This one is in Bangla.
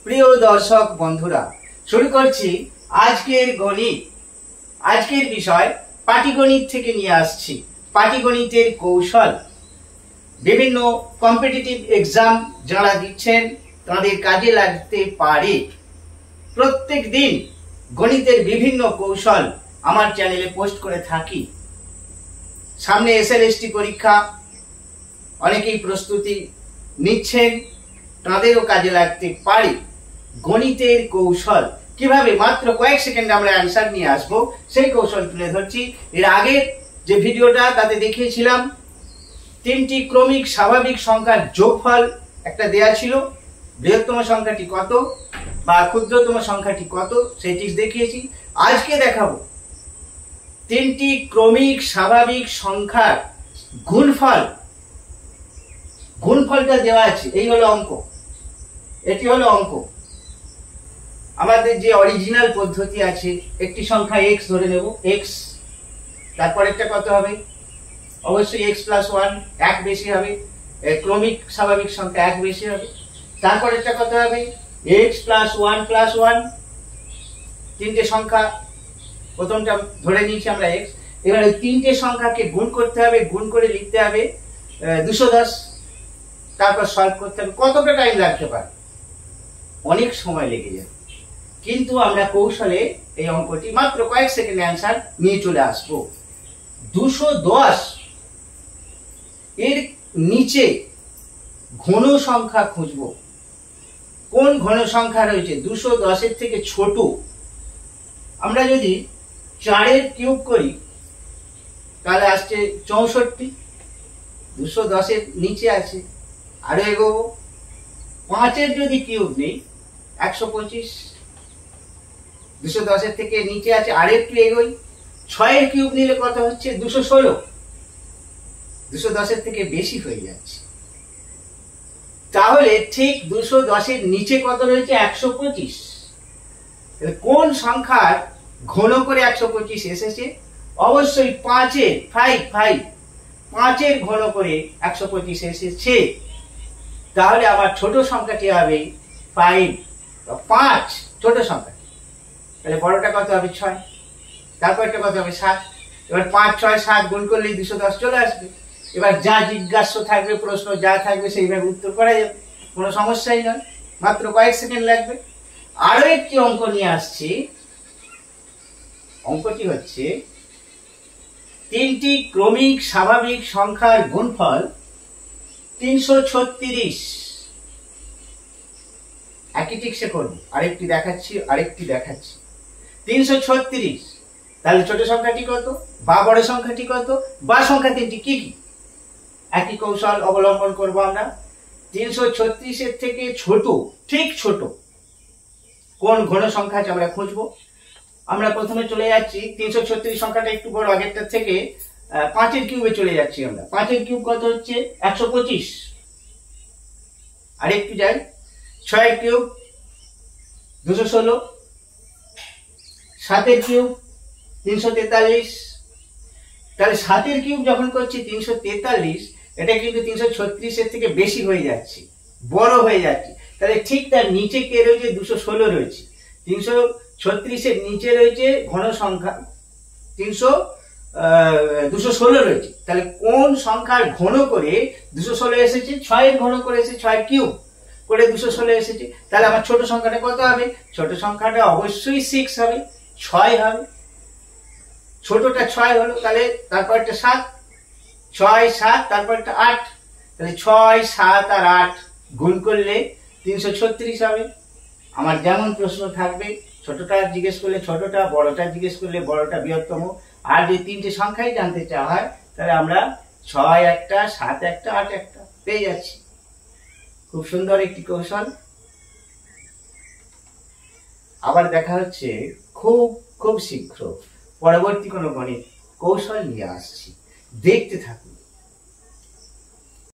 প্রিয় দর্শক বন্ধুরা, শুরু করছি আজকের গণিত। আজকের বিষয় পাটিগণিত থেকে নিয়ে আসছি পাটিগণিতের কৌশল। বিভিন্ন কম্পিটিটিভ এক্সাম যারা দিচ্ছেন তাদের কাজে লাগতে পারে। প্রত্যেক দিন গণিতের বিভিন্ন কৌশল আমার চ্যানেলে পোস্ট করে থাকি। সামনে এসএলএসটি পরীক্ষা, অনেকেই প্রস্তুতি নিচ্ছেন, তাদেরও কাজে লাগতে পারে। গণিতের কৌশল কিভাবে মাত্র কয়েক সেকেন্ডে আমরা অ্যান্সার নিয়ে আসবো সেই কৌশল তুলে ধরছি। এর আগের যে ভিডিওটা তাতে দেখিয়েছিলাম তিনটি ক্রমিক স্বাভাবিক সংখ্যার যোগফল একটা দেয়া ছিল, বৃহত্তম সংখ্যাটি কত বা ক্ষুদ্রতম সংখ্যাটি কত সেটি দেখিয়েছি। আজকে দেখাবো তিনটি ক্রমিক স্বাভাবিক সংখ্যার গুণফল। গুণফলটা দেওয়া আছে, এই হলো অঙ্ক, এটি হলো অঙ্ক। আমাদের যে অরিজিনাল পদ্ধতি আছে, একটি সংখ্যা x ধরে নেব, x, তারপর একটা কত হবে, অবশ্যই x প্লাস 1, এক বেশি হবে, ক্রমিক স্বাভাবিক সংখ্যা এক বেশি হবে। তারপর একটা কত হবে, x প্লাস 1 প্লাস 1, তিনটে সংখ্যা, প্রথমটা ধরে নিয়েছি আমরা x। এবারে তিনটে সংখ্যাকে গুণ করতে হবে, গুণ করে লিখতে হবে 210, তারপর সলভ করতে হবে। কতটা টাইম লাগতে পারে? অনেক সময় লেগে যাবে, কিন্তু আমরা কৌশলে এই অঙ্কটি মাত্র কয়েক সেকেন্ডে অ্যান্সার নিয়ে চলে আসবো। 210 এর নিচে ঘন সংখ্যা খুঁজবো। কোন ঘন সংখ্যা রয়েছে 210 এর থেকে ছোট? আমরা যদি 4 এর কিউব করি তাহলে আসছে 64। 210 এর নিচে আছে, আরো এগোবো। 5 এর যদি কিউব নেই 125, 210 এর থেকে নিচে আছে, আর একটু এগোই। 6 এর কিউব নিলে কত হচ্ছে? 216। 210 এর থেকে বেশি হয়ে যাচ্ছে, তাহলে ঠিক 210 এর নিচে কত রয়েছে? 125। কোন সংখ্যার ঘন করে 125 এসেছে? অবশ্যই 5 এর ঘন করে 125 এসেছে। তাহলে আমার ছোট সংখ্যাটি হবে 5 ছোট সংখ্যা। তাহলে বড়টা কত হবে? 6, তারপর এটা কত হবে? 7। এবার 5, 6, 7 গুণ করলেই 210 চলে আসবে। এবার যা জিজ্ঞাসা থাকবে, প্রশ্ন যা থাকবে সেইভাবে উত্তর করা যাবে, কোনো সমস্যাই নয়, মাত্র কয়েক সেকেন্ড লাগবে। আরো একটি অঙ্ক নিয়ে আসছি। অঙ্কটি হচ্ছে তিনটি ক্রমিক স্বাভাবিক সংখ্যার গুণফল 336। একই টিক্সে করবো, আরেকটি দেখাচ্ছি 336। তাহলে ছোট সংখ্যাটি কত বা বড় সংখ্যাটি কত বা সংখ্যা তিনটি কি কি? একই কৌশল অবলম্বন করব আমরা। 336 এর থেকে ছোট, ঠিক ছোট কোন ঘন সংখ্যা আছে আমরা খুঁজবো। আমরা প্রথমে চলে যাচ্ছি 336 সংখ্যাটা একটু বড় আগেরটার থেকে, 5 এর কিউবে চলে যাচ্ছি আমরা। 5 এর কিউব কত হচ্ছে? 125। আরেকটু যাই, 6 এর কিউব 216, 7 এর কিউব 343। তাহলে 7 এর কিউব যখন করছি 343, এটা কিন্তু 336 এর থেকে বেশি হয়ে যাচ্ছে, বড় হয়ে যাচ্ছে। তাহলে ঠিক তার নিচে কে রয়েছে? 216 রয়েছে। 336 এর নিচে রয়েছে ঘন সংখ্যা 216 রয়েছে। তাহলে কোন সংখ্যার ঘন করে 216 এসেছে? 6 এর ঘন করে এসেছে, 6 এর কিউব করে 216 এসেছে। তাহলে আমার ছোট সংখ্যাটা কত হবে? ছোট সংখ্যাটা অবশ্যই 6 হবে, 6 হবে। ছোটটা 6 হলো, তাহলে তারপর একটা 7, 6, 7, তারপর একটা 8। তাহলে 6, 7 আর 8 গুণ করলে 336 হবে। আমার যেমন প্রশ্ন থাকবে, ছোটটা জিজ্ঞেস করলে ছোটটা, বড়টা জিজ্ঞেস করলে বড়টা বৃহত্তম। আর যদি তিনটে সংখ্যাই জানতে চাওয়া হয় তাহলে আমরা 6 একটা, 7 একটা, 8 একটা পেয়ে যাচ্ছি। খুব সুন্দর একটি কৌশল। আবার দেখা হচ্ছে খুব শীঘ্র পরবর্তী কোনো গণিত কৌশল নিয়ে আসছি, দেখতে থাকুন।